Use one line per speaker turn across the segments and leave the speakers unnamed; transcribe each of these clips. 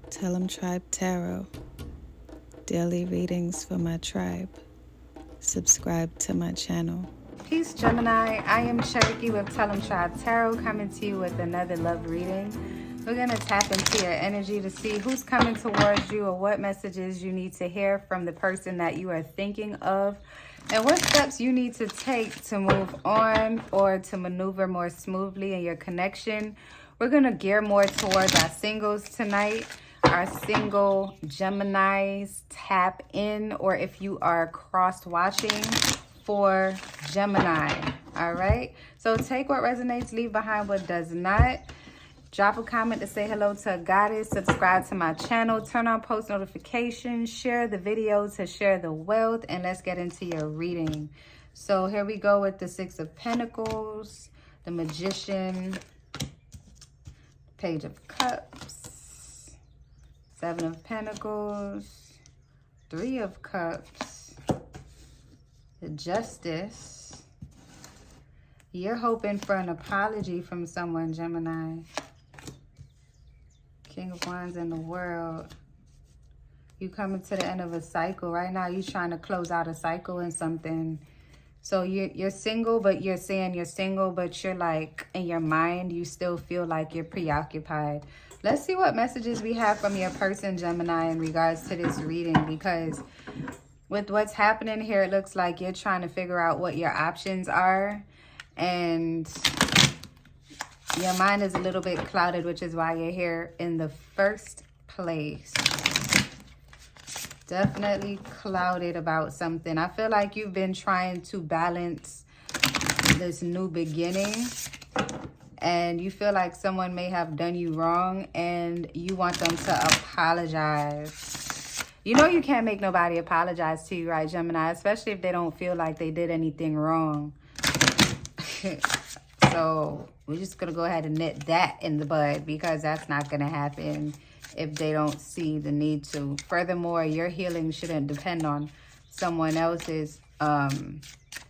Tell 'em Tribe Tarot. Daily readings for my tribe. Subscribe to my channel.
Peace, Gemini. I am Cherokee with Tell 'em Tribe Tarot, coming to you with another love reading. We're going to tap into your energy to see who's coming towards you or what messages you need to hear from the person that you are thinking of, and what steps you need to take to move on or to maneuver more smoothly in your connection. We're going to gear more towards our singles tonight. Our single Geminis, tap in, or if you are cross-watching for Gemini. All right, so take what resonates, leave behind what does not. Drop a comment to say hello to a goddess, subscribe to my channel, turn on post notifications, share the video to share the wealth, and let's get into your reading. So here we go with the Six of Pentacles, the Magician, Page of Cups, Seven of Pentacles, Three of Cups, the Justice. You're hoping for an apology from someone, Gemini. King of Wands in the World. You coming to the end of a cycle. Right now, you're trying to close out a cycle in something. So you're single, but you're saying you're single, but you're like, in your mind, you still feel like you're preoccupied. Let's see what messages we have from your person, Gemini, in regards to this reading, because with what's happening here, it looks like you're trying to figure out what your options are, and your mind is a little bit clouded, which is why you're here in the first place. Definitely clouded about something. I feel like you've been trying to balance this new beginning, and you feel like someone may have done you wrong and you want them to apologize. You know you can't make nobody apologize to you, right, Gemini? Especially if they don't feel like they did anything wrong. So we're just going to go ahead and nip that in the bud, because that's not going to happen if they don't see the need to. Furthermore, your healing shouldn't depend on someone else's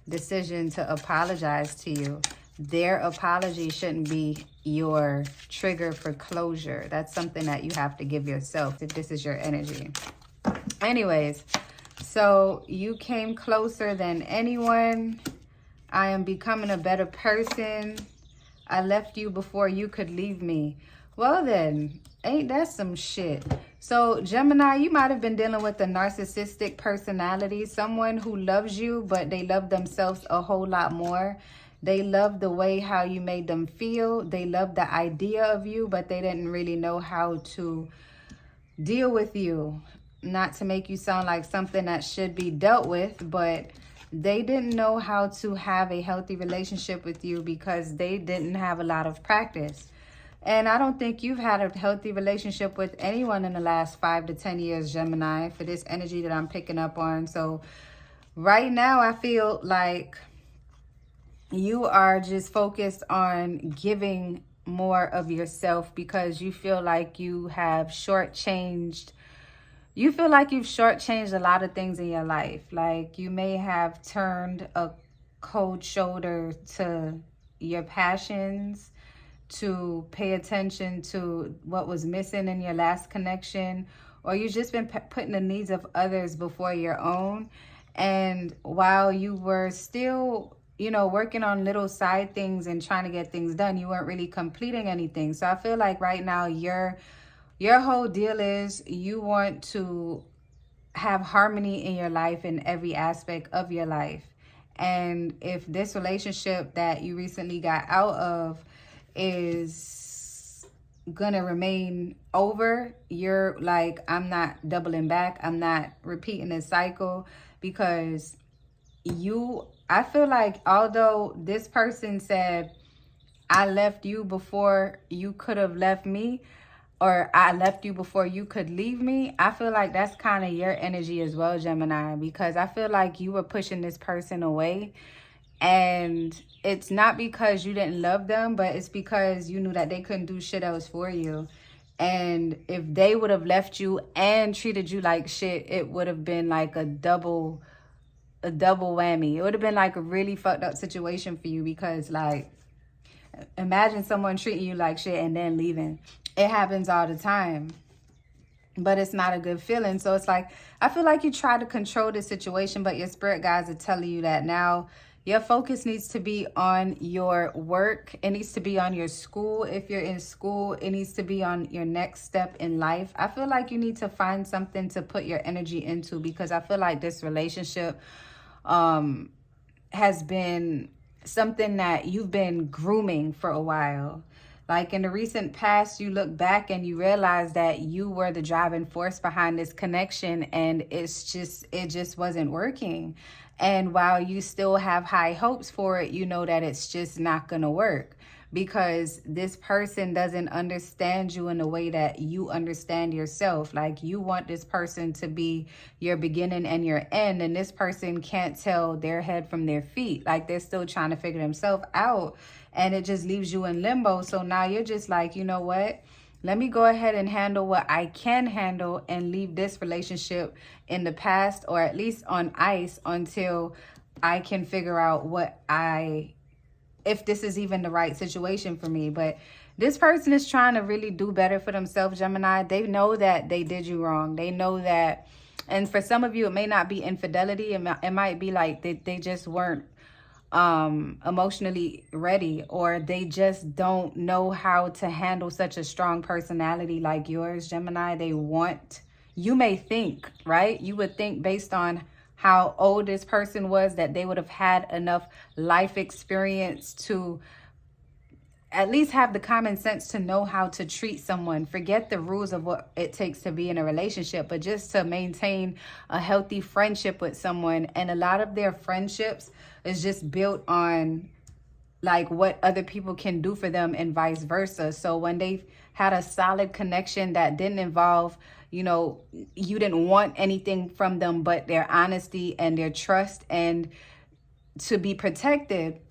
decision to apologize to you. Their apology shouldn't be your trigger for closure. That's something that you have to give yourself if this is your energy. Anyways, so you came closer than anyone. I am becoming a better person. I left you before you could leave me. Well then, ain't that some shit? So Gemini, you might have been dealing with a narcissistic personality, someone who loves you, but they love themselves a whole lot more. They love the way how you made them feel. They love the idea of you, but they didn't really know how to deal with you. Not to make you sound like something that should be dealt with, but they didn't know how to have a healthy relationship with you because they didn't have a lot of practice. And I don't think you've had a healthy relationship with anyone in the last 5 to 10 years, Gemini, for this energy that I'm picking up on. So right now, I feel like you are just focused on giving more of yourself because you feel like you have shortchanged. You feel like you've shortchanged a lot of things in your life. Like you may have turned a cold shoulder to your passions, to pay attention to what was missing in your last connection, or you've just been putting the needs of others before your own. And while you were still, you know, working on little side things and trying to get things done, you weren't really completing anything. So I feel like right now your whole deal is you want to have harmony in your life, in every aspect of your life. And if this relationship that you recently got out of is gonna remain over, you're like, I'm not doubling back. I'm not repeating this cycle, because I feel like although this person said, I left you before you could have left me, or I left you before you could leave me, I feel like that's kind of your energy as well, Gemini, because I feel like you were pushing this person away. And it's not because you didn't love them, but it's because you knew that they couldn't do shit else for you. And if they would have left you and treated you like shit, it would have been like a double whammy. It would have been like a really fucked up situation for you, because like, imagine someone treating you like shit and then leaving. It happens all the time. but it's not a good feeling. So it's like, I feel like you try to control the situation, but your spirit guides are telling you that now your focus needs to be on your work. It needs to be on your school. If you're in school, it needs to be on your next step in life. I feel like you need to find something to put your energy into, because I feel like this relationship has been something that you've been grooming for a while. Like in the recent past, you look back and you realize that you were the driving force behind this connection, and it just wasn't working. And while you still have high hopes for it, you know that it's just not going to work, because this person doesn't understand you in the way that you understand yourself. Like, you want this person to be your beginning and your end, and this person can't tell their head from their feet. Like, they're still trying to figure themselves out, and it just leaves you in limbo. So now you're just like, you know what? Let me go ahead and handle what I can handle and leave this relationship in the past, or at least on ice, until I can figure out if this is even the right situation for me. But this person is trying to really do better for themselves, Gemini. They know that they did you wrong. They know that, and for some of you, it may not be infidelity. It might be like they just weren't emotionally ready, or they just don't know how to handle such a strong personality like yours, Gemini. You may think, right? You would think, based on how old this person was, that they would have had enough life experience to at least have the common sense to know how to treat someone. Forget the rules of what it takes to be in a relationship, but just to maintain a healthy friendship with someone. And a lot of their friendships is just built on like what other people can do for them and vice versa. So when they've had a solid connection that didn't involve, you didn't want anything from them but their honesty and their trust and to be protected,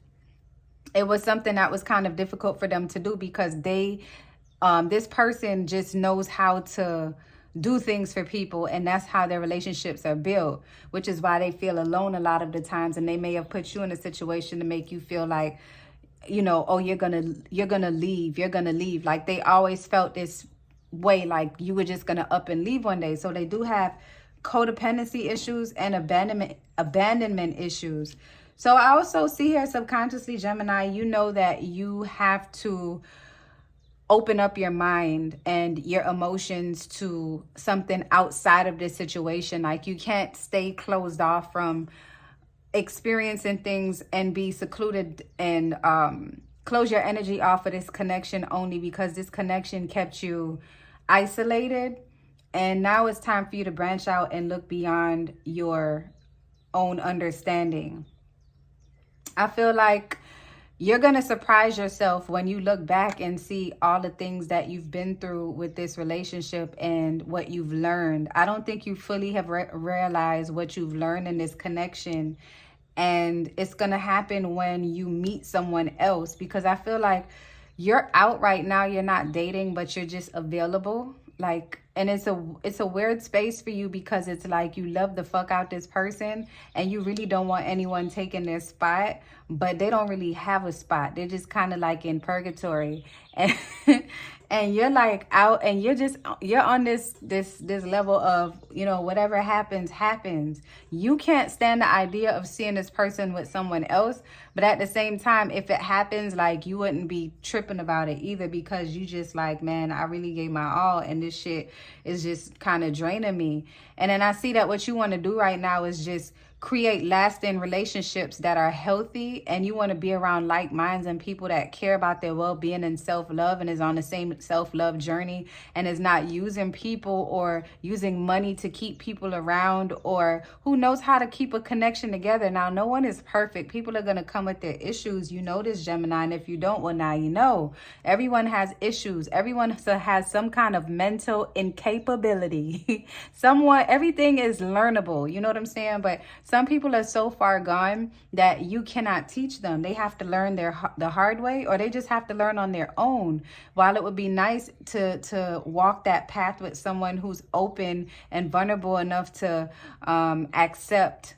it was something that was kind of difficult for them to do, because this person just knows how to do things for people, and that's how their relationships are built, which is why they feel alone a lot of the times. And they may have put you in a situation to make you feel like, oh, you're gonna leave. Like, they always felt this way, like you were just gonna up and leave one day. So they do have codependency issues and abandonment issues. So I also see here, subconsciously, Gemini, you know that you have to open up your mind and your emotions to something outside of this situation. Like, you can't stay closed off from experiencing things and be secluded and close your energy off of this connection, only because this connection kept you isolated. And now it's time for you to branch out and look beyond your own understanding. I feel like you're going to surprise yourself when you look back and see all the things that you've been through with this relationship and what you've learned. I don't think you fully have realized what you've learned in this connection. And it's going to happen when you meet someone else, because I feel like you're out right now. You're not dating, but you're just available. Like, and it's a weird space for you, because it's like you love the fuck out this person and you really don't want anyone taking their spot, but they don't really have a spot. They're just kind of like in purgatory. And and you're like out, and you're on this level of, whatever happens. You can't stand the idea of seeing this person with someone else, but at the same time, if it happens, like, you wouldn't be tripping about it either, because you just like, man, I really gave my all and this shit is just kind of draining me. And then I see that what you want to do right now is just create lasting relationships that are healthy, and you want to be around like minds and people that care about their well-being and self-love, and is on the same self-love journey, and is not using people or using money to keep people around, or who knows how to keep a connection together. Now, no one is perfect. People are going to come with their issues. You know this, Gemini, and if you don't, well, now you know. Everyone has issues. Everyone has some kind of mental incapability. Everything is learnable. You know what I'm saying? But some people are so far gone that you cannot teach them. They have to learn the hard way, or they just have to learn on their own. While it would be nice to walk that path with someone who's open and vulnerable enough to accept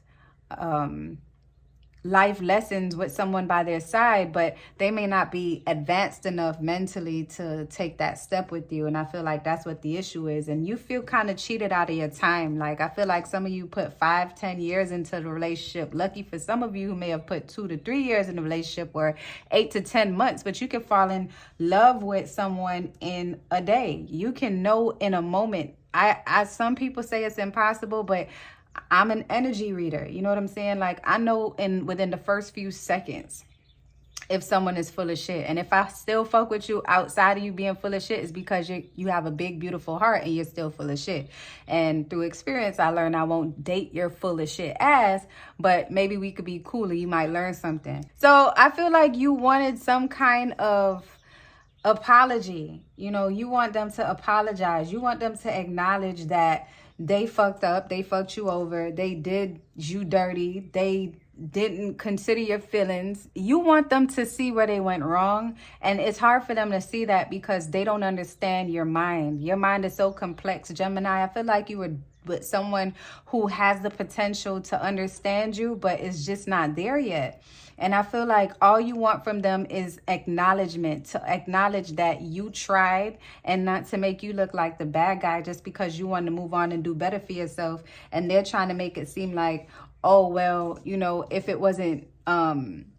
life lessons with someone by their side, but they may not be advanced enough mentally to take that step with you. And I feel like that's what the issue is. And you feel kind of cheated out of your time. Like, I feel like some of you put 5-10 years into the relationship. Lucky for some of you who may have put 2 to 3 years in the relationship, or 8 to 10 months, but you can fall in love with someone in a day. You can know in a moment. I some people say it's impossible, but I'm an energy reader. You know what I'm saying? Like, I know within the first few seconds if someone is full of shit. And if I still fuck with you outside of you being full of shit, it's because you have a big, beautiful heart and you're still full of shit. And through experience, I learned I won't date your full of shit ass, but maybe we could be cool and you might learn something. So I feel like you wanted some kind of apology. You know, you want them to apologize. You want them to acknowledge that they fucked up, they fucked you over, they did you dirty, they didn't consider your feelings. You want them to see where they went wrong. And it's hard for them to see that because they don't understand your mind. Your mind is so complex, Gemini. I feel like you were with someone who has the potential to understand you, but it's just not there yet. And I feel like all you want from them is acknowledgement, to acknowledge that you tried, and not to make you look like the bad guy just because you want to move on and do better for yourself. And they're trying to make it seem like, oh, well, you know, if it wasn't me,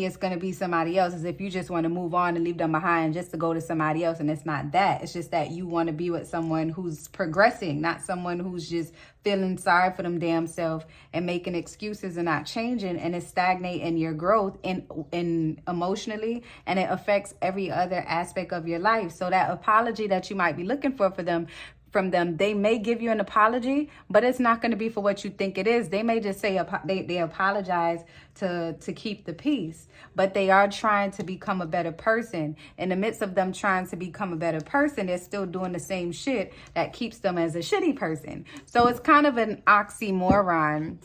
it's going to be somebody else. As if you just want to move on and leave them behind just to go to somebody else. And it's not that. It's just that you want to be with someone who's progressing, not someone who's just feeling sorry for them damn self and making excuses and not changing, and it's stagnating your growth in emotionally, and it affects every other aspect of your life. So that apology that you might be looking for from them, they may give you an apology, but it's not going to be for what you think it is. They may just say they apologize to keep the peace, but they are trying to become a better person. In the midst of them trying to become a better person, they're still doing the same shit that keeps them as a shitty person. So it's kind of an oxymoron.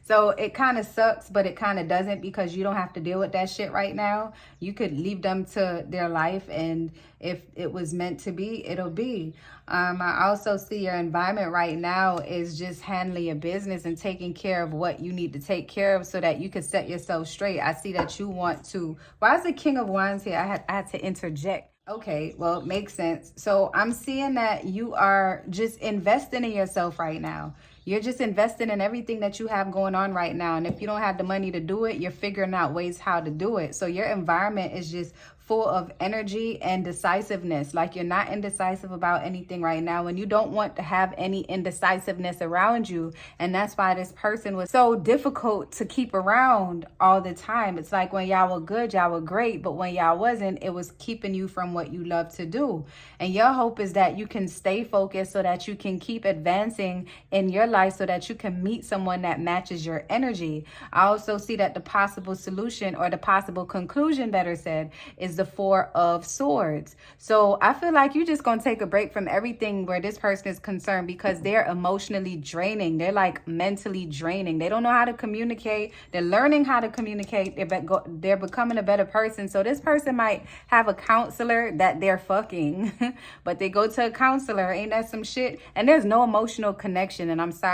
So it kind of sucks, but it kind of doesn't, because you don't have to deal with that shit right now. You could leave them to their life, and if it was meant to be, it'll be. I also see your environment right now is just handling your business and taking care of what you need to take care of so that you can set yourself straight. I see that you want to. Why is the King of Wands here? I had to interject. Okay, well, it makes sense. So I'm seeing that you are just investing in yourself right now. You're just investing in everything that you have going on right now. And if you don't have the money to do it, you're figuring out ways how to do it. So your environment is just full of energy and decisiveness. Like, you're not indecisive about anything right now, and you don't want to have any indecisiveness around you. And that's why this person was so difficult to keep around all the time. It's like when y'all were good, y'all were great, but when y'all wasn't, it was keeping you from what you love to do. And your hope is that you can stay focused so that you can keep advancing in your life, so that you can meet someone that matches your energy. I also see that the possible solution, or the possible conclusion, better said, is the Four of Swords. So I feel like you're just going to take a break from everything where this person is concerned, because they're emotionally draining. They're like mentally draining. They don't know how to communicate. They're learning how to communicate. They're becoming a better person. So this person might have a counselor that they're fucking, but they go to a counselor. Ain't that some shit? And there's no emotional connection. And I'm sorry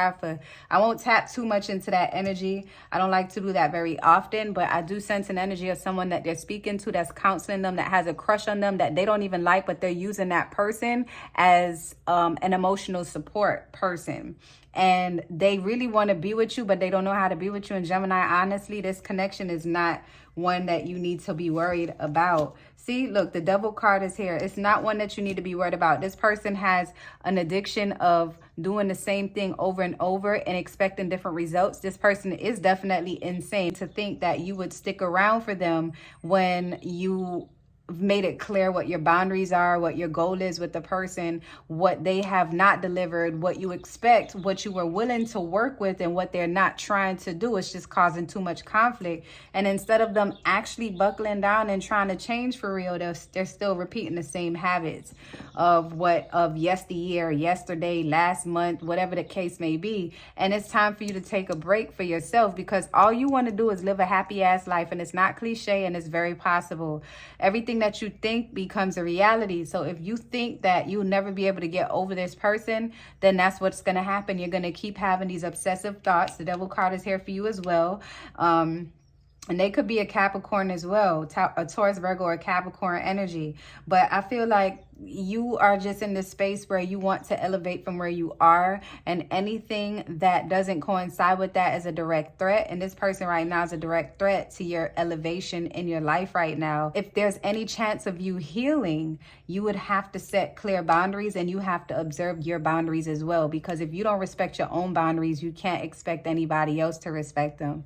I won't tap too much into that energy. I don't like to do that very often, but I do sense an energy of someone that they're speaking to, that's counseling them, that has a crush on them, that they don't even like, but they're using that person as an emotional support person. And they really want to be with you, but they don't know how to be with you. And Gemini, honestly, this connection is not one that you need to be worried about. See, look, the Devil card is here. It's not one that you need to be worried about. This person has an addiction of doing the same thing over and over and expecting different results. This person is definitely insane to think that you would stick around for them when you made it clear what your boundaries are, what your goal is with the person, what they have not delivered, what you expect, what you were willing to work with, and what they're not trying to do. It's just causing too much conflict. And instead of them actually buckling down and trying to change for real, they're still repeating the same habits of yesteryear, yesterday, last month, whatever the case may be. And it's time for you to take a break for yourself, because all you want to do is live a happy ass life. And it's not cliche, and it's very possible. Everything everything that you think becomes a reality. So if you think that you'll never be able to get over this person, then that's what's going to happen. You're going to keep having these obsessive thoughts. The devil card is here for you as well. And they could be a Capricorn as well, a Taurus, Virgo, or Capricorn energy. But I feel like you are just in this space where you want to elevate from where you are. And anything that doesn't coincide with that is a direct threat. And this person right now is a direct threat to your elevation in your life right now. If there's any chance of you healing, you would have to set clear boundaries, and you have to observe your boundaries as well. Because if you don't respect your own boundaries, you can't expect anybody else to respect them.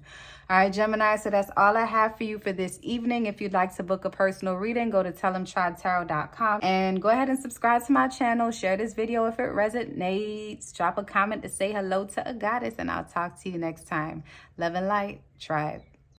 All right, Gemini, so that's all I have for you for this evening. If you'd like to book a personal reading, go to tellemtribetarot.com and go ahead and subscribe to my channel. Share this video if it resonates. Drop a comment to say hello to a goddess, and I'll talk to you next time. Love and light, tribe.